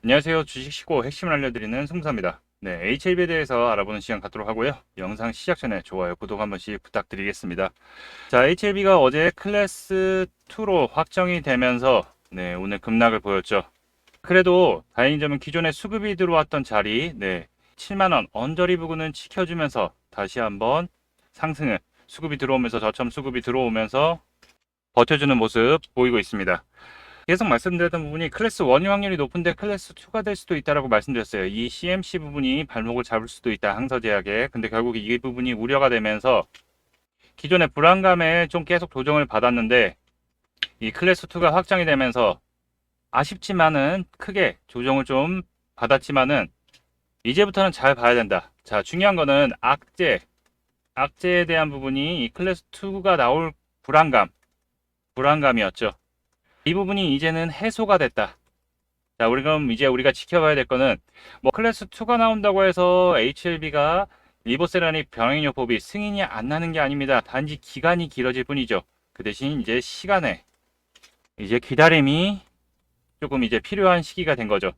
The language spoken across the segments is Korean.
안녕하세요. 주식시고 핵심을 알려드리는 송사입니다. 네, HLB에 대해서 알아보는 시간 갖도록 하고요. 영상 시작 전에 좋아요, 구독 한 번씩 부탁드리겠습니다. 자, HLB가 어제 클래스 2로 확정이 되면서 네, 오늘 급락을 보였죠. 그래도 다행인 점은 기존에 수급이 들어왔던 자리, 7만원 언저리 부근은 지켜주면서 다시 한번 상승을 수급이 들어오면서 저점 수급이 들어오면서 버텨주는 모습 보이고 있습니다. 계속 말씀드렸던 부분이 클래스 1이 확률이 높은데 클래스 2가 될 수도 있다라고 말씀드렸어요. 이 CMC 부분이 발목을 잡을 수도 있다, 항서제약에. 근데 결국 이 부분이 우려가 되면서 기존의 불안감에 좀 계속 조정을 받았는데 이 클래스 2가 확정이 되면서 아쉽지만은 크게 조정을 좀 받았지만은 이제부터는 잘 봐야 된다. 자, 중요한 거는 악재에 대한 부분이 이 클래스 2가 나올 불안감이었죠. 이 부분이 이제는 해소가 됐다. 자, 그럼 이제 우리가 지켜봐야 될 거는 뭐 클래스 2가 나온다고 해서 HLB가 리보세라닉 병행요법이 승인이 안 나는 게 아닙니다. 단지 기간이 길어질 뿐이죠. 그 대신 이제 시간에 이제 기다림이 조금 이제 필요한 시기가 된 거죠.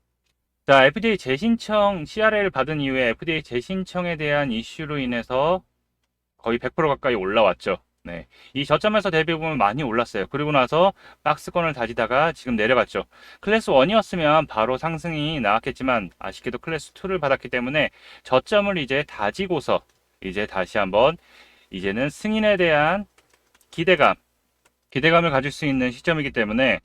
자, FDA 재신청 CRL을 받은 이후에 FDA 재신청에 대한 이슈로 인해서 거의 100% 가까이 올라왔죠. 네. 이 저점에서 대부분 많이 올랐어요. 그리고 나서 박스권을 다지다가 지금 내려갔죠. 클래스 1이었으면 바로 상승이 나왔겠지만 아쉽게도 클래스 2를 받았기 때문에 저점을 이제 다지고서 이제 다시 한번 이제는 승인에 대한 기대감을 가질 수 있는 시점이기 때문에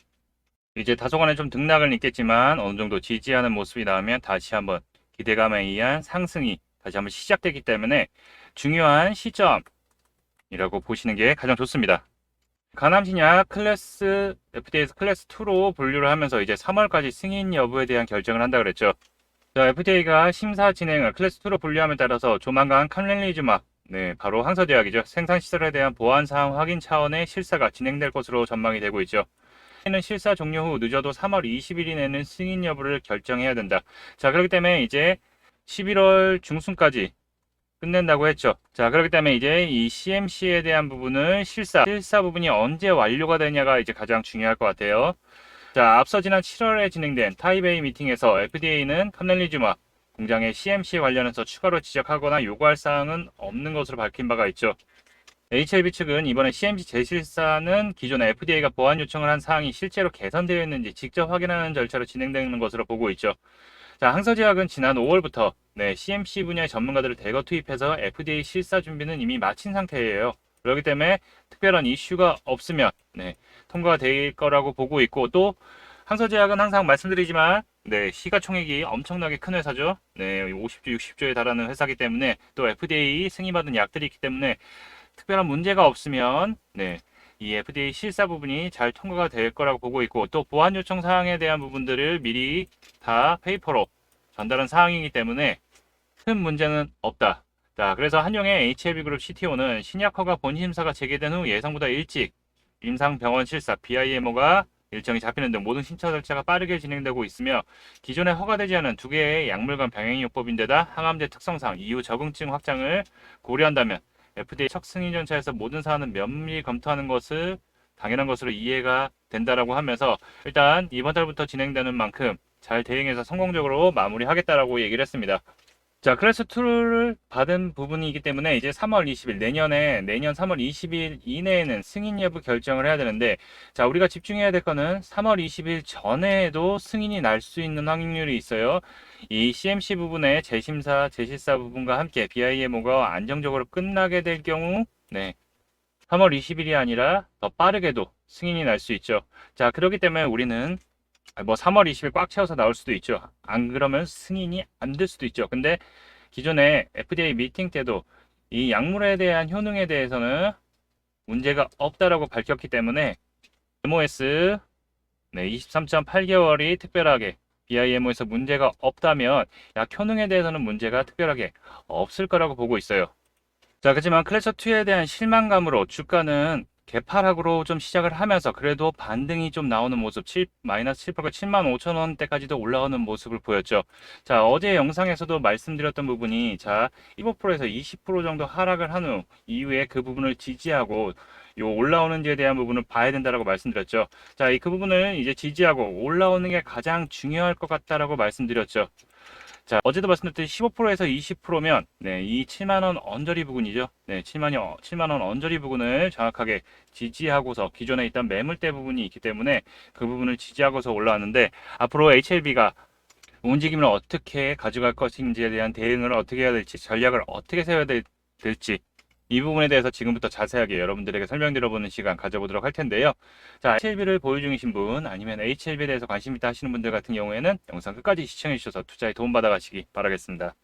이제 다소간에 좀 등락은 있겠지만 어느 정도 지지하는 모습이 나오면 다시 한번 기대감에 의한 상승이 다시 한번 시작되기 때문에 중요한 시점이라고 보시는 게 가장 좋습니다. 간암신약 클래스 FDA에서 클래스 2로 분류를 하면서 이제 3월까지 승인 여부에 대한 결정을 한다 그랬죠. 자, FDA가 심사 진행을 클래스 2로 분류함에 따라서 조만간 캄렐리주막, 바로 항서제약이죠. 생산시설에 대한 보안사항 확인 차원의 실사가 진행될 것으로 전망이 되고 있죠. 는 실사 종료 후 늦어도 3월 20일 이내는 승인 여부를 결정해야 된다. 자, 그렇기 때문에 이제 11월 중순까지 끝낸다고 했죠. 자, 그렇기 때문에 이제 이 CMC에 대한 부분은 실사 부분이 언제 완료가 되냐가 이제 가장 중요할 것 같아요. 자, 앞서 지난 7월에 진행된 타이베이 미팅에서 FDA는 캄렐리주막 공장의 CMC 관련해서 추가로 지적하거나 요구할 사항은 없는 것으로 밝힌 바가 있죠. HLB 측은 이번에 CMC 재실사는 기존에 FDA가 보안 요청을 한 사항이 실제로 개선되어 있는지 직접 확인하는 절차로 진행되는 것으로 보고 있죠. 자, 항서제약은 지난 5월부터 CMC 분야의 전문가들을 대거 투입해서 FDA 실사 준비는 이미 마친 상태예요. 그렇기 때문에 특별한 이슈가 없으면 통과가 될 거라고 보고 있고, 또 항서제약은 항상 말씀드리지만 시가총액이 엄청나게 큰 회사죠. 50조, 60조에 달하는 회사이기 때문에 또 FDA 승인받은 약들이 있기 때문에 특별한 문제가 없으면 이 FDA 실사 부분이 잘 통과가 될 거라고 보고 있고, 또 보안 요청 사항에 대한 부분들을 미리 다 페이퍼로 전달한 사항이기 때문에 큰 문제는 없다. 자, 그래서 한용의 HLB그룹 CTO는 신약 허가 본심사가 재개된 후 예상보다 일찍 임상병원 실사 BIMO가 일정이 잡히는 등 모든 심사 절차가 빠르게 진행되고 있으며, 기존에 허가되지 않은 두 개의 약물 간 병행요법인데다 항암제 특성상 이후 적응증 확장을 고려한다면 FDA 첫 승인 절차에서 모든 사안은 면밀히 검토하는 것을 당연한 것으로 이해가 된다라고 하면서 일단 이번 달부터 진행되는 만큼 잘 대응해서 성공적으로 마무리하겠다라고 얘기를 했습니다. 자, 클래스 2를 받은 부분이기 때문에 이제 3월 20일, 내년 3월 20일 이내에는 승인 여부 결정을 해야 되는데, 자, 우리가 집중해야 될 거는 3월 20일 전에도 승인이 날 수 있는 확률이 있어요. 이 CMC 부분의 재실사 부분과 함께 BIMO가 안정적으로 끝나게 될 경우, 3월 20일이 아니라 더 빠르게도 승인이 날 수 있죠. 자, 그렇기 때문에 우리는 뭐 3월 20일 꽉 채워서 나올 수도 있죠. 안 그러면 승인이 안 될 수도 있죠. 근데 기존에 FDA 미팅 때도 이 약물에 대한 효능에 대해서는 문제가 없다라고 밝혔기 때문에 MOS 23.8개월이 특별하게 BIMO에서 문제가 없다면 약 효능에 대해서는 문제가 특별하게 없을 거라고 보고 있어요. 자, 그렇지만 클래스 2에 대한 실망감으로 주가는 개파락으로 좀 시작을 하면서 그래도 반등이 좀 나오는 모습, 마이너스 7%가 75,000원대까지도 올라오는 모습을 보였죠. 자, 어제 영상에서도 말씀드렸던 부분이, 자, 15%에서 20% 정도 하락을 한 후 이후에 그 부분을 지지하고 요 올라오는지에 대한 부분을 봐야 된다라고 말씀드렸죠. 자, 그 부분을 이제 지지하고 올라오는 게 가장 중요할 것 같다라고 말씀드렸죠. 자, 어제도 말씀드렸듯이 15%에서 20%면 이 7만 원 언저리 부근이죠. 7만 원 언저리 부근을 정확하게 지지하고서 기존에 있던 매물대 부분이 있기 때문에 그 부분을 지지하고서 올라왔는데 앞으로 HLB가 움직임을 어떻게 가져갈 것인지에 대한 대응을 어떻게 해야 될지, 전략을 어떻게 세워야 될지 이 부분에 대해서 지금부터 자세하게 여러분들에게 설명드려보는 시간 가져보도록 할 텐데요. 자, HLB를 보유 중이신 분 아니면 HLB에 대해서 관심 있다 하시는 분들 같은 경우에는 영상 끝까지 시청해 주셔서 투자에 도움받아 가시기 바라겠습니다.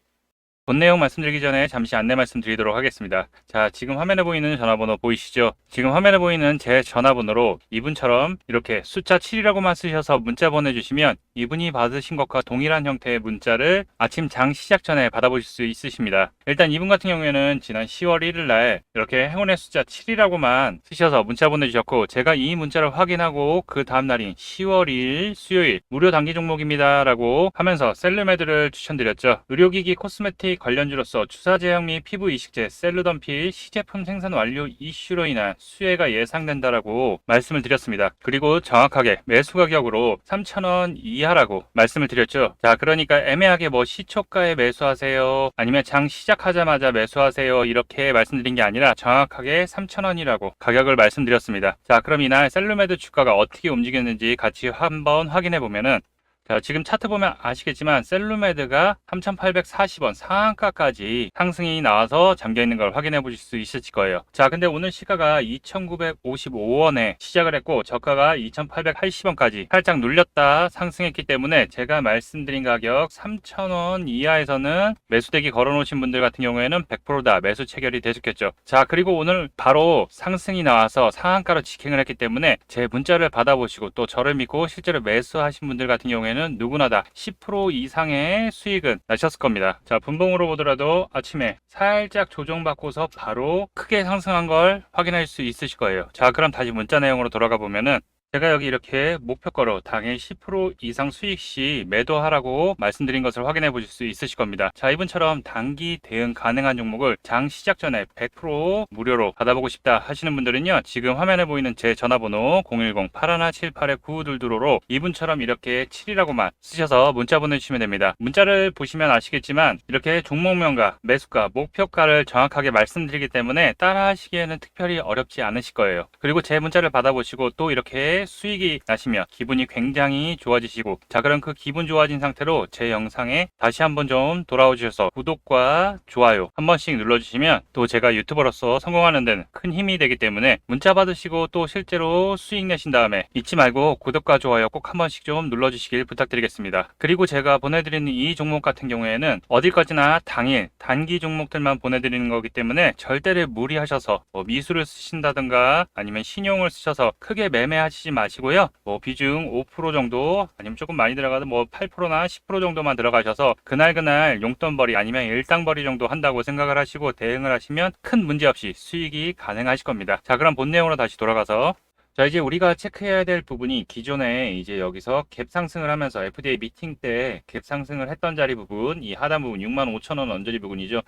본 내용 말씀드리기 전에 잠시 안내 말씀드리도록 하겠습니다. 자, 지금 화면에 보이는 전화번호 보이시죠? 지금 화면에 보이는 제 전화번호로 이분처럼 이렇게 숫자 7이라고만 쓰셔서 문자 보내주시면 이분이 받으신 것과 동일한 형태의 문자를 아침 장 시작 전에 받아보실 수 있으십니다. 일단 이분 같은 경우에는 지난 10월 1일 날 이렇게 행운의 숫자 7이라고만 쓰셔서 문자 보내주셨고 제가 이 문자를 확인하고 그 다음 날인 10월 2일 수요일 무료 단기 종목입니다 라고 하면서 셀르메드를 추천드렸죠. 의료기기 코스메틱 관련주로서 주사제형 및 피부 이식제 셀루던필 시제품 생산 완료 이슈로 인한 수혜가 예상된다라고 말씀을 드렸습니다. 그리고 정확하게 매수 가격으로 3,000원 이하라고 말씀을 드렸죠. 자, 그러니까 애매하게 뭐 시초가에 매수하세요 아니면 장 시작하자마자 매수하세요 이렇게 말씀드린 게 아니라 정확하게 3,000원이라고 가격을 말씀드렸습니다. 자, 그럼 이날 셀루메드 주가가 어떻게 움직였는지 같이 한번 확인해 보면은 자, 지금 차트 보면 아시겠지만 셀루메드가 3,840원 상한가까지 상승이 나와서 잠겨있는 걸 확인해 보실 수 있으실 거예요. 자, 근데 오늘 시가가 2,955원에 시작을 했고 저가가 2,880원까지 살짝 눌렸다 상승했기 때문에 제가 말씀드린 가격 3,000원 이하에서는 매수대기 걸어 놓으신 분들 같은 경우에는 100%다 매수 체결이 되셨겠죠. 자, 그리고 오늘 바로 상승이 나와서 상한가로 직행을 했기 때문에 제 문자를 받아보시고 또 저를 믿고 실제로 매수하신 분들 같은 경우에는 누구나 다 10% 이상의 수익은 나셨을 겁니다. 자, 분봉으로 보더라도 아침에 살짝 조정받고서 바로 크게 상승한 걸 확인할 수 있으실 거예요. 자, 그럼 다시 문자 내용으로 돌아가 보면은 제가 여기 이렇게 목표가로 당일 10% 이상 수익 시 매도하라고 말씀드린 것을 확인해 보실 수 있으실 겁니다. 자, 이분처럼 단기 대응 가능한 종목을 장 시작 전에 100% 무료로 받아보고 싶다 하시는 분들은요. 지금 화면에 보이는 제 전화번호 010-8178-9222로 이분처럼 이렇게 7이라고만 쓰셔서 문자 보내주시면 됩니다. 문자를 보시면 아시겠지만 이렇게 종목명과 매수가, 목표가를 정확하게 말씀드리기 때문에 따라 하시기에는 특별히 어렵지 않으실 거예요. 그리고 제 문자를 받아보시고 또 이렇게 수익이 나시면 기분이 굉장히 좋아지시고 자, 그럼 그 기분 좋아진 상태로 제 영상에 다시 한번 좀 돌아오셔서 구독과 좋아요 한 번씩 눌러주시면 또 제가 유튜버로서 성공하는 데는 큰 힘이 되기 때문에 문자 받으시고 또 실제로 수익 내신 다음에 잊지 말고 구독과 좋아요 꼭 한 번씩 좀 눌러주시길 부탁드리겠습니다. 그리고 제가 보내드리는 이 종목 같은 경우에는 어디까지나 당일 단기 종목들만 보내드리는 거기 때문에 절대를 무리하셔서 뭐 미수를 쓰신다든가 아니면 신용을 쓰셔서 크게 매매하시지 마시고요. 뭐 비중 5% 정도 아니면 조금 많이 들어가도 뭐 8%나 10% 정도만 들어가셔서 그날 용돈벌이 아니면 일당벌이 정도 한다고 생각을 하시고 대응을 하시면 큰 문제 없이 수익이 가능하실 겁니다. 자, 그럼 본 내용으로 다시 돌아가서 자, 이제 우리가 체크해야 될 부분이 기존에 이제 여기서 갭 상승을 하면서 FDA 미팅 때 갭 상승을 했던 자리 부분, 이 하단 부분 65,000원 언저리 부분이죠.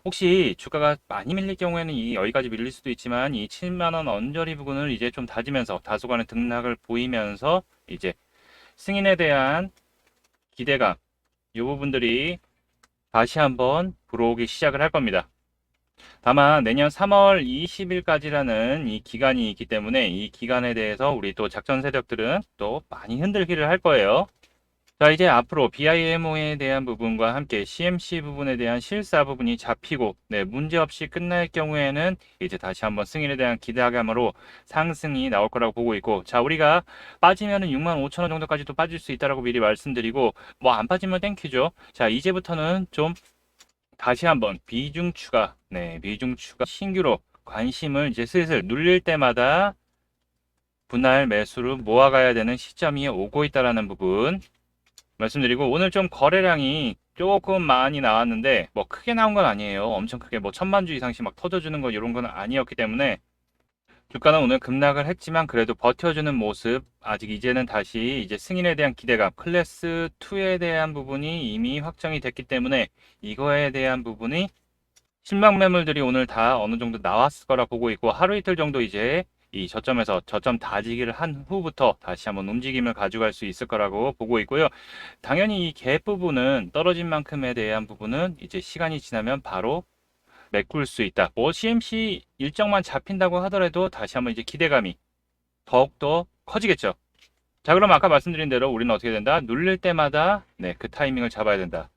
혹시 주가가 많이 밀릴 경우에는 여기까지 밀릴 수도 있지만 이 7만원 언저리 부분을 이제 좀 다지면서 다소간의 등락을 보이면서 이제 승인에 대한 기대감, 이 부분들이 다시 한번 불어오기 시작을 할 겁니다. 다만 내년 3월 20일까지라는 이 기간이 있기 때문에 이 기간에 대해서 우리 또 작전 세력들은 또 많이 흔들기를 할 거예요. 자, 이제 앞으로 BIMO에 대한 부분과 함께 CMC 부분에 대한 실사 부분이 잡히고 문제없이 끝날 경우에는 이제 다시 한번 승인에 대한 기대감으로 상승이 나올 거라고 보고 있고 자, 우리가 빠지면은 65,000원 정도까지도 빠질 수 있다라고 미리 말씀드리고 뭐 안 빠지면 땡큐죠. 자, 이제부터는 좀 다시 한번 비중 추가 신규로 관심을 이제 슬슬 눌릴 때마다 분할 매수를 모아가야 되는 시점이 오고 있다라는 부분 말씀드리고 오늘 좀 거래량이 조금 많이 나왔는데 뭐 크게 나온 건 아니에요. 엄청 크게 뭐 1,000만 주 이상씩 막 터져주는 거 이런 건 아니었기 때문에 주가는 오늘 급락을 했지만 그래도 버텨주는 모습 아직 이제는 다시 이제 승인에 대한 기대감 클래스 2에 대한 부분이 이미 확정이 됐기 때문에 이거에 대한 부분이 신망 매물들이 오늘 다 어느 정도 나왔을 거라 보고 있고 하루 이틀 정도 이제 이 저점에서 저점 다지기를 한 후부터 다시 한번 움직임을 가져갈 수 있을 거라고 보고 있고요. 당연히 이 갭 부분은 떨어진 만큼에 대한 부분은 이제 시간이 지나면 바로 메꿀 수 있다. 뭐 CMC 일정만 잡힌다고 하더라도 다시 한번 이제 기대감이 더욱더 커지겠죠. 자, 그럼 아까 말씀드린 대로 우리는 어떻게 된다? 눌릴 때마다 그 타이밍을 잡아야 된다.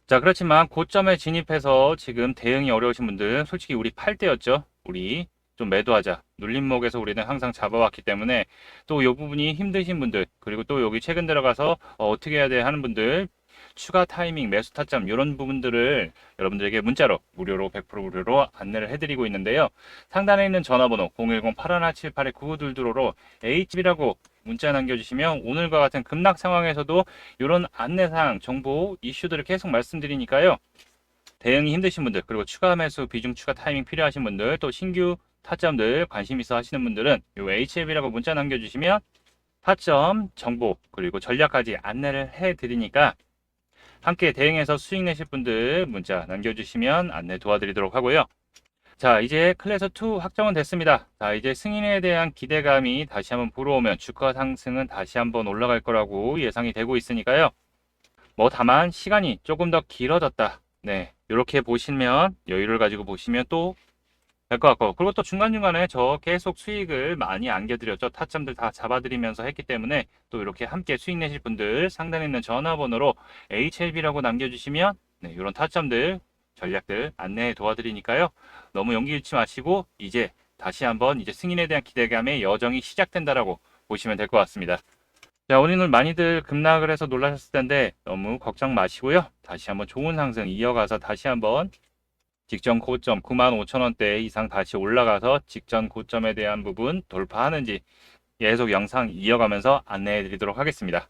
자, 그렇지만 고점에 진입해서 지금 대응이 어려우신 분들, 솔직히 우리 팔 때였죠. 우리 좀 매도하자. 눌림목에서 우리는 항상 잡아왔기 때문에 또 이 부분이 힘드신 분들, 그리고 또 여기 최근 들어가서 어떻게 해야 돼 하는 분들, 추가 타이밍, 매수 타점 이런 부분들을 여러분들에게 문자로 무료로 100% 무료로 안내를 해드리고 있는데요. 상단에 있는 전화번호 010-8178-9922로 HB라고 문자 남겨주시면 오늘과 같은 급락 상황에서도 이런 안내사항, 정보, 이슈들을 계속 말씀드리니까요. 대응이 힘드신 분들, 그리고 추가 매수, 비중 추가 타이밍 필요하신 분들, 또 신규 타점들 관심 있어 하시는 분들은 이 HLB라고 문자 남겨주시면 타점, 정보, 그리고 전략까지 안내를 해드리니까 함께 대응해서 수익 내실 분들 문자 남겨주시면 안내 도와드리도록 하고요. 자, 이제 클래스2 확정은 됐습니다. 자, 이제 승인에 대한 기대감이 다시 한번 불어오면 주가 상승은 다시 한번 올라갈 거라고 예상이 되고 있으니까요. 뭐 다만 시간이 조금 더 길어졌다. 네, 이렇게 보시면 여유를 가지고 보시면 또 될 것 같고, 그리고 또 중간중간에 저 계속 수익을 많이 안겨드렸죠. 타점들 다 잡아드리면서 했기 때문에 또 이렇게 함께 수익 내실 분들 상단에 있는 전화번호로 HLB라고 남겨주시면 이런 타점들 전략들 안내 도와드리니까요. 너무 용기 잃지 마시고 이제 다시 한번 이제 승인에 대한 기대감의 여정이 시작된다라고 보시면 될 것 같습니다. 자, 오늘 많이들 급락을 해서 놀라셨을 텐데 너무 걱정 마시고요. 다시 한번 좋은 상승 이어가서 다시 한번 직전 고점 95,000원대 이상 다시 올라가서 직전 고점에 대한 부분 돌파하는지 계속 영상 이어가면서 안내해 드리도록 하겠습니다.